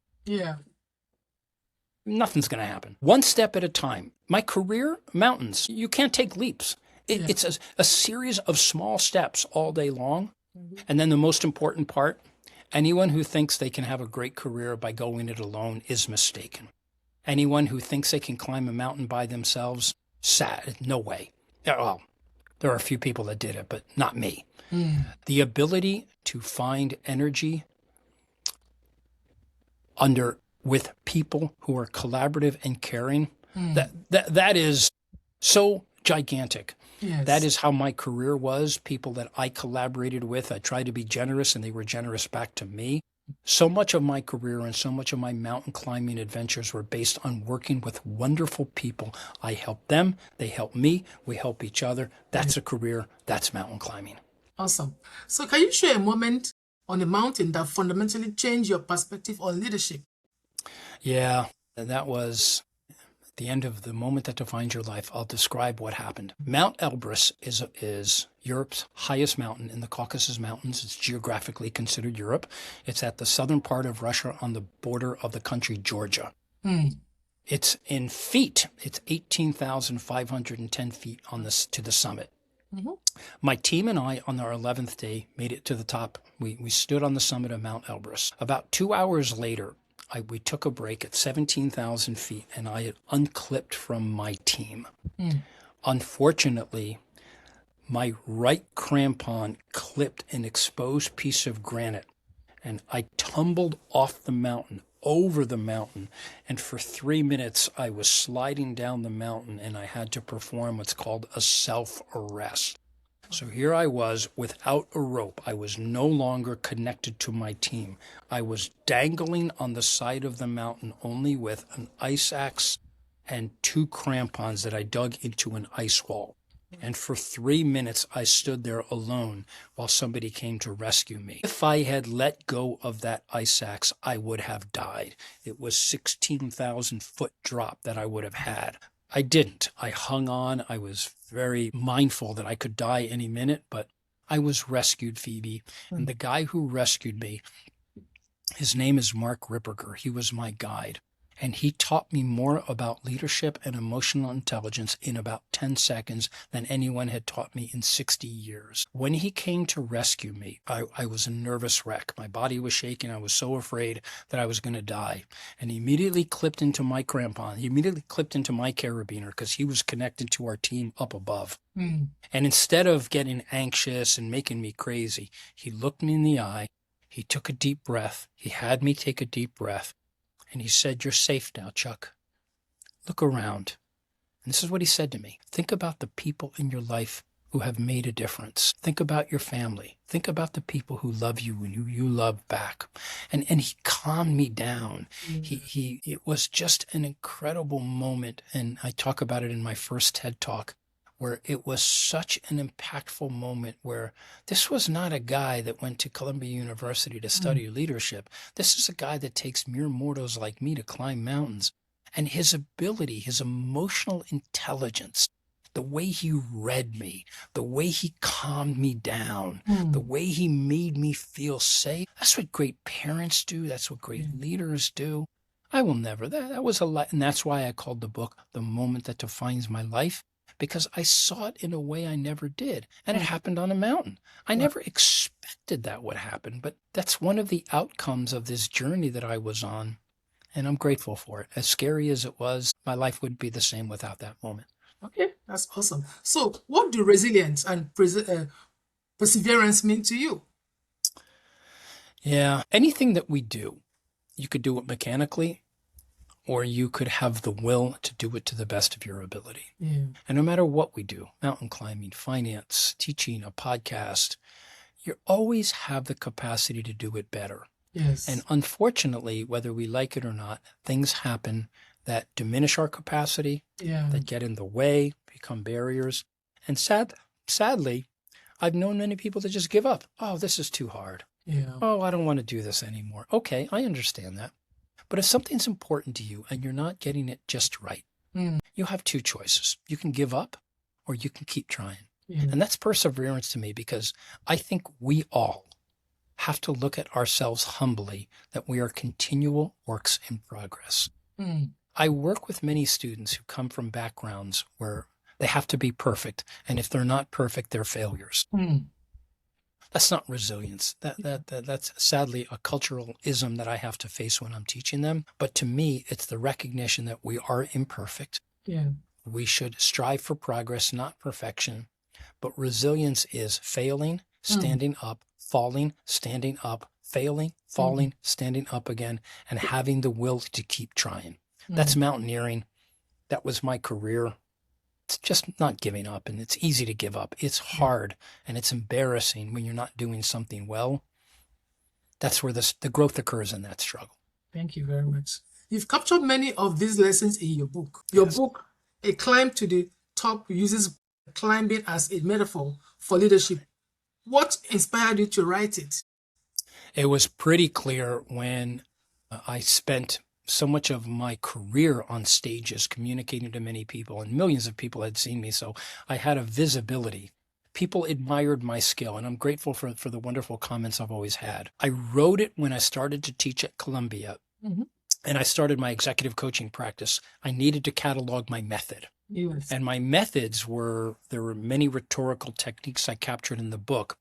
Speaker 2: nothing's going to happen. One step at a time. My career, mountains. You can't take leaps. It's a series of small steps all day long. And then the most important part, anyone who thinks they can have a great career by going it alone is mistaken. Anyone who thinks they can climb a mountain by themselves, sad, no way. Well, there are a few people that did it, but not me. The ability to find energy with people who are collaborative and caring, that is so gigantic.
Speaker 1: Yes.
Speaker 2: That is how my career was. People that I collaborated with, I tried to be generous and they were generous back to me. So much of my career and so much of my mountain climbing adventures were based on working with wonderful people. I help them, they help me, we help each other. That's a career, that's mountain climbing.
Speaker 1: Awesome. So can you share a moment on a mountain that fundamentally changed your perspective on leadership?
Speaker 2: Yeah, that was at the end of the moment that defines your life. I'll describe what happened. Mount Elbrus is Europe's highest mountain in the Caucasus Mountains. It's geographically considered Europe. It's at the southern part of Russia on the border of the country Georgia. It's in feet. It's 18,510 feet to the summit. My team and I, on our 11th day, made it to the top. We stood on the summit of Mount Elbrus. About 2 hours later, we took a break at 17,000 feet, and I had unclipped from my team. Unfortunately, my right crampon clipped an exposed piece of granite, and I tumbled off the mountain, over the mountain, and for 3 minutes I was sliding down the mountain, and I had to perform what's called a self-arrest. So here I was without a rope. I was no longer connected to my team. I was dangling on the side of the mountain only with an ice axe and 2 crampons that I dug into an ice wall. And for 3 minutes, I stood there alone while somebody came to rescue me. If I had let go of that ice axe, I would have died. It was 16,000-foot drop that I would have had. I didn't. I hung on. I was very mindful that I could die any minute, but I was rescued, Phoebe. And the guy who rescued me, his name is Mark Ripperger. He was my guide. And he taught me more about leadership and emotional intelligence in about 10 seconds than anyone had taught me in 60 years. When he came to rescue me, I was a nervous wreck. My body was shaking. I was so afraid that I was going to die. And he immediately clipped into my crampon. He immediately clipped into my carabiner because he was connected to our team up above. And instead of getting anxious and making me crazy, he looked me in the eye. He took a deep breath. He had me take a deep breath. And he said, "You're safe now, Chuck. Look around." And this is what he said to me. Think about the people in your life who have made a difference. Think about your family. Think about the people who love you and who you love back. And he calmed me down. It was just an incredible moment. And I talk about it in my first TED Talk, where it was such an impactful moment where this was not a guy that went to Columbia University to study leadership. This is a guy that takes mere mortals like me to climb mountains. And his ability, his emotional intelligence, the way he read me, the way he calmed me down, the way he made me feel safe. That's what great parents do. That's what great leaders do. I will never, that was a lot. And that's why I called the book The Moment That Defines My Life. Because I saw it in a way I never did. And it happened on a mountain. I never expected that would happen, but that's one of the outcomes of this journey that I was on. And I'm grateful for it. As scary as it was, my life wouldn't be the same without that moment.
Speaker 1: Okay, that's awesome. So what do resilience and perseverance mean to you?
Speaker 2: Yeah, anything that we do, you could do it mechanically, or you could have the will to do it to the best of your ability. And no matter what we do, mountain climbing, finance, teaching, a podcast, you always have the capacity to do it better. And unfortunately, whether we like it or not, things happen that diminish our capacity, that get in the way, become barriers. And sadly, I've known many people that just give up. Oh, this is too hard. Oh, I don't want to do this anymore. Okay, I understand that. But if something's important to you and you're not getting it just right, you have 2 choices. You can give up or you can keep trying. And that's perseverance to me, because I think we all have to look at ourselves humbly that we are continual works in progress. I work with many students who come from backgrounds where they have to be perfect. And if they're not perfect, they're failures. That's not resilience. That's sadly a cultural ism that I have to face when I'm teaching them. But to me, it's the recognition that we are imperfect. We should strive for progress, not perfection. But resilience is failing, standing up, falling, standing up, failing, falling, standing up again, and having the will to keep trying. That's mountaineering. That was my career. It's just not giving up, and it's easy to give up. It's hard, and it's embarrassing when you're not doing something well. That's where the growth occurs in that struggle.
Speaker 1: Thank you very much. You've captured many of these lessons in your book. Your book, A Climb to the Top, uses climbing as a metaphor for leadership. What inspired you to write it?
Speaker 2: It was pretty clear when I spent so much of my career on stages communicating to many people, and millions of people had seen me, so I had a visibility. People admired my skill, and I'm grateful for the wonderful comments I've always had. I wrote it when I started to teach at Columbia, and I started my executive coaching practice. I needed to catalog my method. And my methods there were many rhetorical techniques I captured in the book,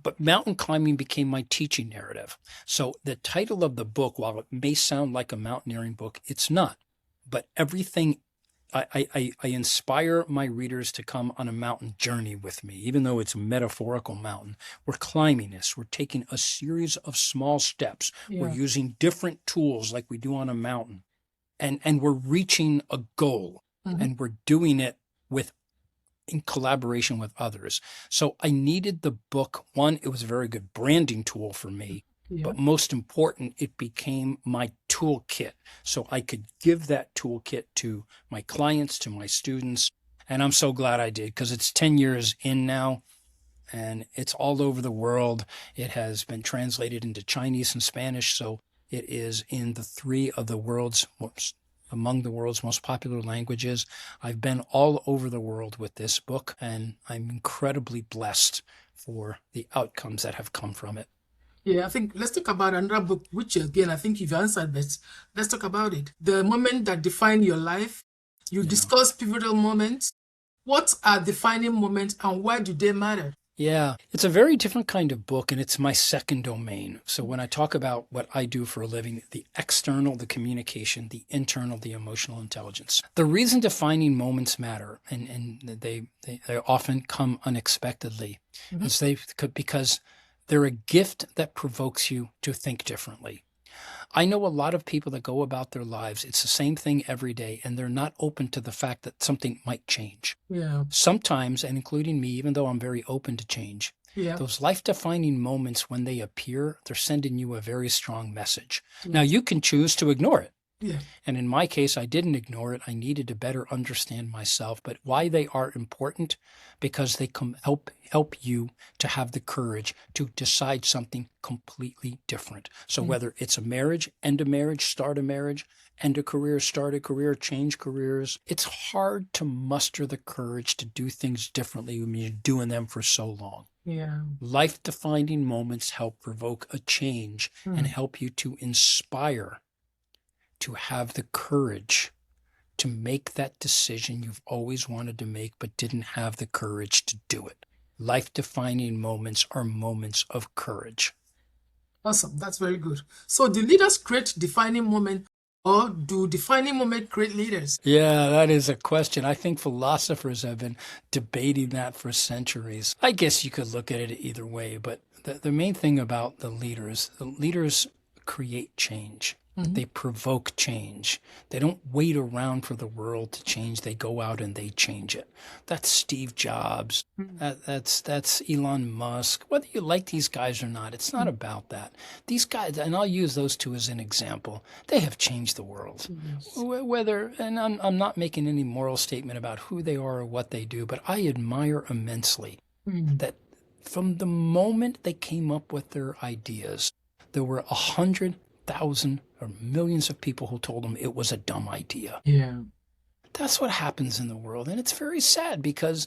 Speaker 2: but mountain climbing became my teaching narrative. So the title of the book, while it may sound like a mountaineering book, it's not. But everything, I inspire my readers to come on a mountain journey with me, even though it's a metaphorical mountain. We're climbing this. We're taking a series of small steps. We're using different tools like we do on a mountain. And we're reaching a goal. And we're doing it with in collaboration with others. So I needed the book. One, it was a very good branding tool for me.
Speaker 1: Yeah.
Speaker 2: But most important, it became my toolkit. So I could give that toolkit to my clients, to my students. And I'm so glad I did, because it's 10 years in now and it's all over the world. It has been translated into Chinese and Spanish. So it is in among the world's most popular languages. I've been all over the world with this book, and I'm incredibly blessed for the outcomes that have come from it.
Speaker 1: Yeah, I think let's talk about another book, which again, I think you've answered, but let's talk about it. The moment that defined your life. You discuss pivotal moments. What are defining moments and why do they matter?
Speaker 2: Yeah, it's a very different kind of book, and it's my second domain. So when I talk about what I do for a living, the external, the communication, the internal, the emotional intelligence. The reason defining moments matter, and they often come unexpectedly, is because they're a gift that provokes you to think differently. I know a lot of people that go about their lives, it's the same thing every day, and they're not open to the fact that something might change.
Speaker 1: Yeah.
Speaker 2: Sometimes, and including me, even though I'm very open to change, those life-defining moments, when they appear, they're sending you a very strong message. Now, you can choose to ignore it.
Speaker 1: Yeah.
Speaker 2: And in my case, I didn't ignore it. I needed to better understand myself. But why they are important? Because they help you to have the courage to decide something completely different. So whether it's a marriage, end a marriage, start a marriage, end a career, start a career, change careers, it's hard to muster the courage to do things differently when you're doing them for so long.
Speaker 1: Yeah.
Speaker 2: Life-defining moments help provoke a change and help you to inspire, to have the courage to make that decision you've always wanted to make but didn't have the courage to do it. Life-defining moments are moments of courage.
Speaker 1: Awesome. That's very good. So do leaders create defining moment, or do defining moment create leaders?
Speaker 2: Yeah, that is a question. I think philosophers have been debating that for centuries. I guess you could look at it either way, but the main thing about the leaders create change. They provoke change. They don't wait around for the world to change. They go out and they change it. That's Steve Jobs. That's Elon Musk. Whether you like these guys or not, it's not about that. These guys, and I'll use those two as an example, they have changed the world. And I'm not making any moral statement about who they are or what they do, but I admire immensely that from the moment they came up with their ideas, there were 100,000 or millions of people who told them it was a dumb idea.
Speaker 1: Yeah.
Speaker 2: That's what happens in the world. And it's very sad, because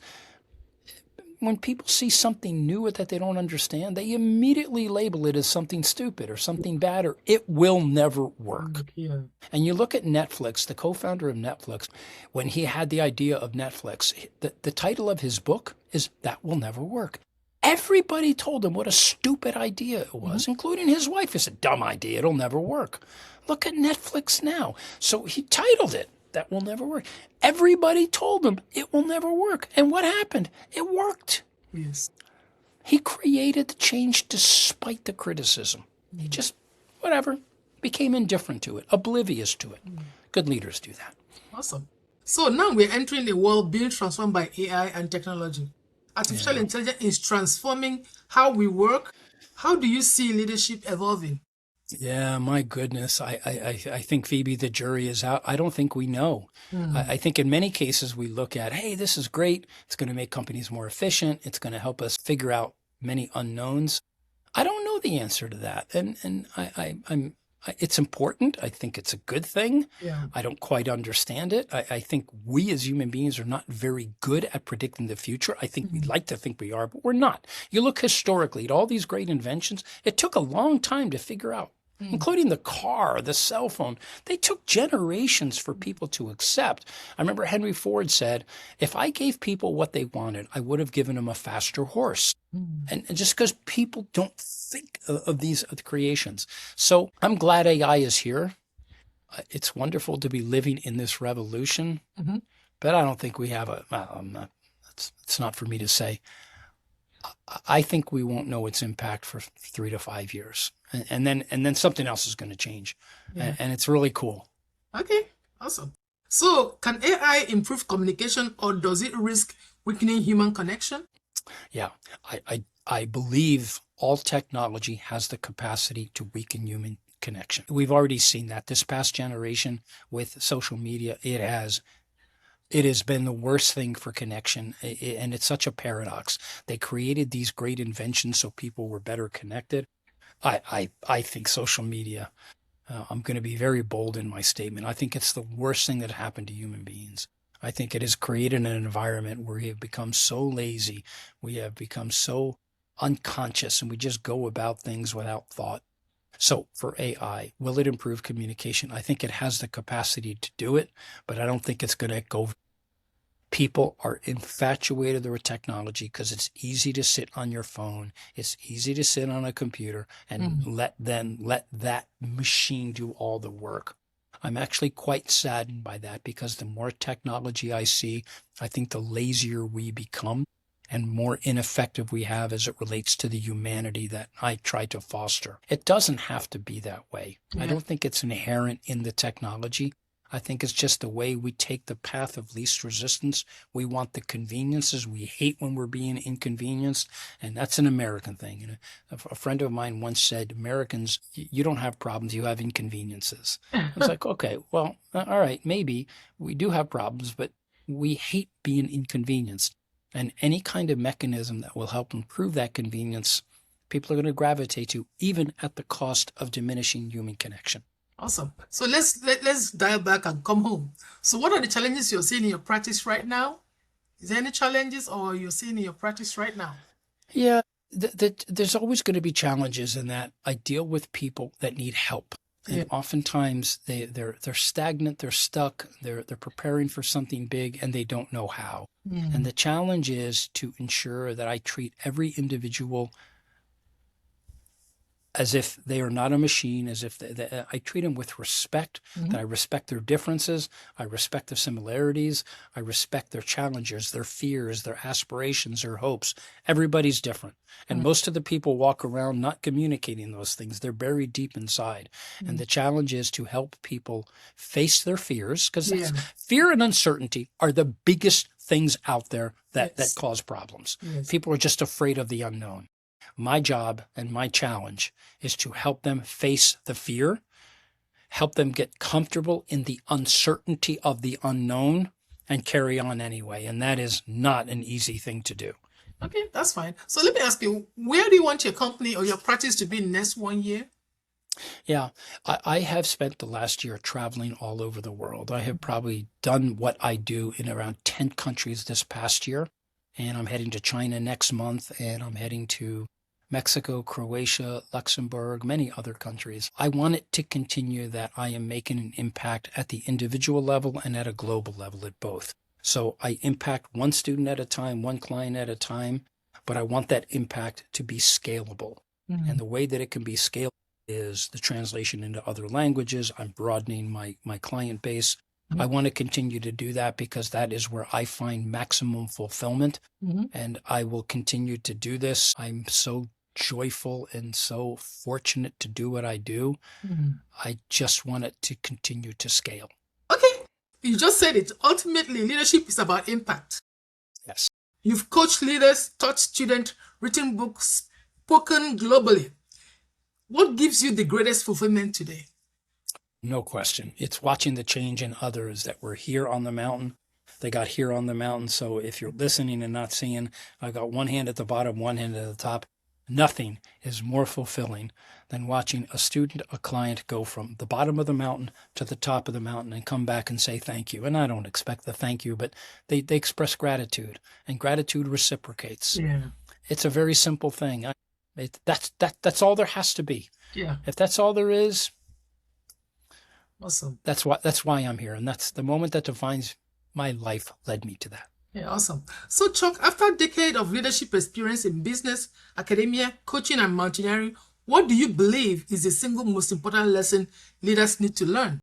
Speaker 2: when people see something new that they don't understand, they immediately label it as something stupid or something bad, or it will never work.
Speaker 1: Yeah.
Speaker 2: And you look at Netflix, the co-founder of Netflix, when he had the idea of Netflix, the title of his book is That Will Never Work. Everybody told him what a stupid idea it was, including his wife. It's a dumb idea. It'll never work. Look at Netflix now. So he titled it, That Will Never Work. Everybody told him it will never work. And what happened? It worked.
Speaker 1: Yes.
Speaker 2: He created the change despite the criticism. He just, became indifferent to it, oblivious to it. Good leaders do that.
Speaker 1: Awesome. So now we're entering a world being transformed by AI and technology. Artificial intelligence is transforming how we work. How do you see leadership evolving?
Speaker 2: Yeah, my goodness. I think, Phoebe, the jury is out. I don't think we know. I think in many cases we look at, hey, this is great. It's going to make companies more efficient. It's going to help us figure out many unknowns. I don't know the answer to that. And it's important. I think it's a good thing.
Speaker 1: Yeah.
Speaker 2: I don't quite understand it. I think we as human beings are not very good at predicting the future. I think we'd like to think we are, but we're not. You look historically at all these great inventions, it took a long time to figure out, including the car, the cell phone. They took generations for people to accept. I remember Henry Ford said, if I gave people what they wanted, I would have given them a faster horse. And just because people don't think of these creations. So I'm glad AI is here. It's wonderful to be living in this revolution, but I don't think we have it's not for me to say. I think we won't know its impact for 3 to 5 years. And then something else is going to change. Yeah. And it's really cool.
Speaker 1: Okay, awesome. So can AI improve communication, or does it risk weakening human connection?
Speaker 2: Yeah, I believe all technology has the capacity to weaken human connection. We've already seen that this past generation with social media. It has been the worst thing for connection, and it's such a paradox. They created these great inventions so people were better connected. I think social media, I'm going to be very bold in my statement. I think it's the worst thing that happened to human beings. I think it has created an environment where we have become so lazy, we have become so unconscious, and we just go about things without thought. So for AI, will it improve communication? I think it has the capacity to do it, but I don't think it's going to go. People are infatuated with technology because it's easy to sit on your phone. It's easy to sit on a computer and let that machine do all the work. I'm actually quite saddened by that because the more technology I see, I think the lazier we become and more ineffective we have as it relates to the humanity that I try to foster. It doesn't have to be that way. I don't think it's inherent in the technology. I think it's just the way we take the path of least resistance. We want the conveniences. We hate when we're being inconvenienced. And that's an American thing. And a friend of mine once said, Americans, you don't have problems, you have inconveniences. I was like, okay, well, all right, maybe we do have problems, but we hate being inconvenienced. And any kind of mechanism that will help improve that convenience, people are going to gravitate to, even at the cost of diminishing human connection.
Speaker 1: Awesome. So let's dial back and come home. So what are the challenges you're seeing in your practice right now? Is there any challenges or you're seeing in your practice right now?
Speaker 2: Yeah, there's always going to be challenges in that. I deal with people that need help. And oftentimes they're stagnant, they're stuck, they're preparing for something big and they don't know how. And the challenge is to ensure that I treat every individual as if they are not a machine, as if I treat them with respect, that I respect their differences, I respect their similarities, I respect their challenges, their fears, their aspirations, their hopes. Everybody's different. And most of the people walk around not communicating those things. They're buried deep inside. And the challenge is to help people face their fears, because fear and uncertainty are the biggest things out there that cause problems. People are just afraid of the unknown. My job and my challenge is to help them face the fear, help them get comfortable in the uncertainty of the unknown, and carry on anyway. And that is not an easy thing to do.
Speaker 1: Okay, that's fine. So let me ask you, where do you want your company or your practice to be in the next 1 year?
Speaker 2: Yeah, I have spent the last year traveling all over the world. I have probably done what I do in around 10 countries this past year. And I'm heading to China next month, and I'm heading to Mexico, Croatia, Luxembourg, many other countries. I want it to continue that I am making an impact at the individual level and at a global level at both. So I impact one student at a time, one client at a time, but I want that impact to be scalable. And the way that it can be scalable is the translation into other languages. I'm broadening my client base. I want to continue to do that because that is where I find maximum fulfillment. And I will continue to do this. I'm so joyful and so fortunate to do what I do. I just want it to continue to scale.
Speaker 1: Okay, you just said it. Ultimately, leadership is about impact.
Speaker 2: Yes.
Speaker 1: You've coached leaders, taught students, written books, spoken globally. What gives you the greatest fulfillment today?
Speaker 2: No question. It's watching the change in others that were here on the mountain. They got here on the mountain. So if you're listening and not seeing, I got one hand at the bottom, one hand at the top. Nothing is more fulfilling than watching a student, a client go from the bottom of the mountain to the top of the mountain and come back and say thank you. And I don't expect the thank you, but they express gratitude, and gratitude reciprocates. It's a very simple thing. That's all there has to be. If that's all there is,
Speaker 1: awesome.
Speaker 2: That's why I'm here. And that's the moment that defines my life led me to that.
Speaker 1: Yeah, awesome. So Chuck, after a decade of leadership experience in business, academia, coaching, and mountaineering, what do you believe is the single most important lesson leaders need to learn?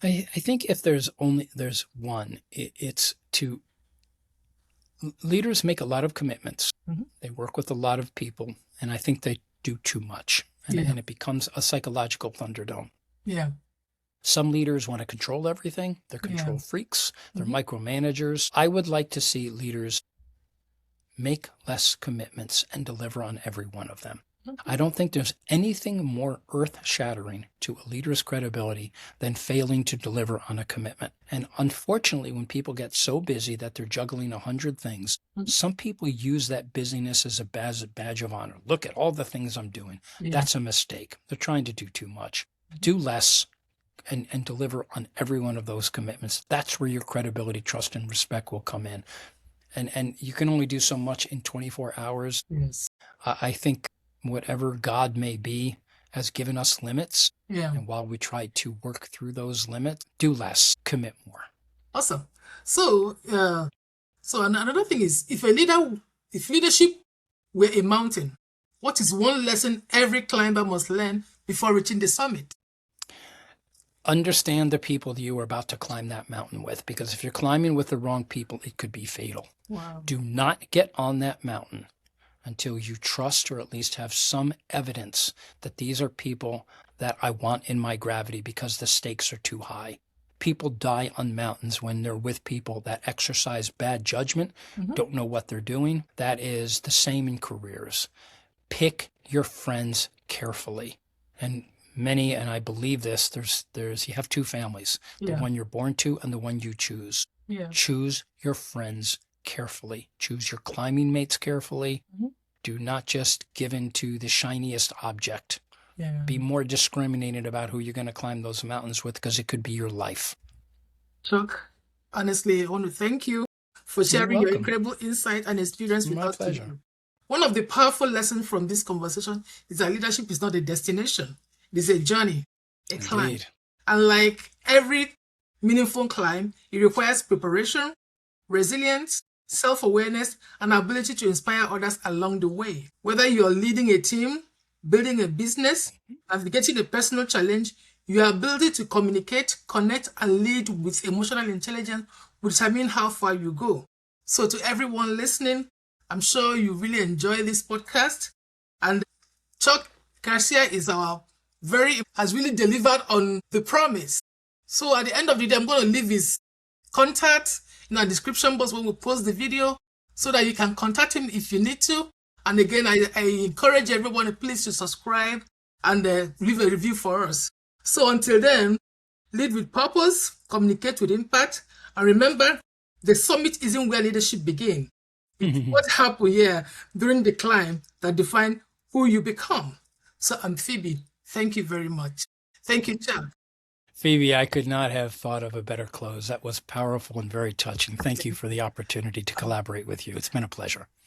Speaker 2: I think if there's one, it's to leaders make a lot of commitments. They work with a lot of people, and I think they do too much. And it becomes a psychological thunderdome. Some leaders want to control everything. They're control freaks. They're micromanagers. I would like to see leaders make less commitments and deliver on every one of them. I don't think there's anything more earth-shattering to a leader's credibility than failing to deliver on a commitment. And unfortunately, when people get so busy that they're juggling 100 things, some people use that busyness as a badge of honor. Look at all the things I'm doing. That's a mistake. They're trying to do too much. Do less and deliver on every one of those commitments. That's where your credibility, trust, and respect will come in. And you can only do so much in 24 hours. I think whatever God may be has given us limits. And while we try to work through those limits, do less, commit more.
Speaker 1: Awesome. So another thing is, if leadership were a mountain, what is one lesson every climber must learn before reaching the summit?
Speaker 2: Understand the people that you are about to climb that mountain with, because if you're climbing with the wrong people, it could be fatal. Do not get on that mountain until you trust, or at least have some evidence that these are people that I want in my gravity, because the stakes are too high. People die on mountains when they're with people that exercise bad judgment, don't know what they're doing. That is the same in careers. Pick your friends carefully. And many, and I believe this, you have two families, the one you're born to and the one you choose. Choose your friends carefully. Choose your climbing mates carefully. Do not just give in to the shiniest object. Be more discriminated about who you're going to climb those mountains with, because it could be your life.
Speaker 1: Chuck, honestly, I want to thank you for sharing your incredible insight and experience with us today. One of the powerful lessons from this conversation is that leadership is not a destination. It is a journey, a climb. And like every meaningful climb, it requires preparation, resilience, self-awareness, and ability to inspire others along the way. Whether you're leading a team, building a business, navigating a personal challenge, your ability to communicate, connect, and lead with emotional intelligence will determine how far you go. So to everyone listening, I'm sure you really enjoy this podcast. And Chuck Garcia has really delivered on the promise. So at the end of the day, I'm going to leave his contact in our description box when we post the video, so that you can contact him if you need to. And again, I encourage everyone please to subscribe and leave a review for us. So until then, lead with purpose, communicate with impact, and remember, the summit isn't where leadership begins. It's what happened here during the climb that defines who you become. So I'm Phoebe. Thank you very much. Thank you, Chuck.
Speaker 2: Phoebe, I could not have thought of a better close. That was powerful and very touching. Thank you for the opportunity to collaborate with you. It's been a pleasure.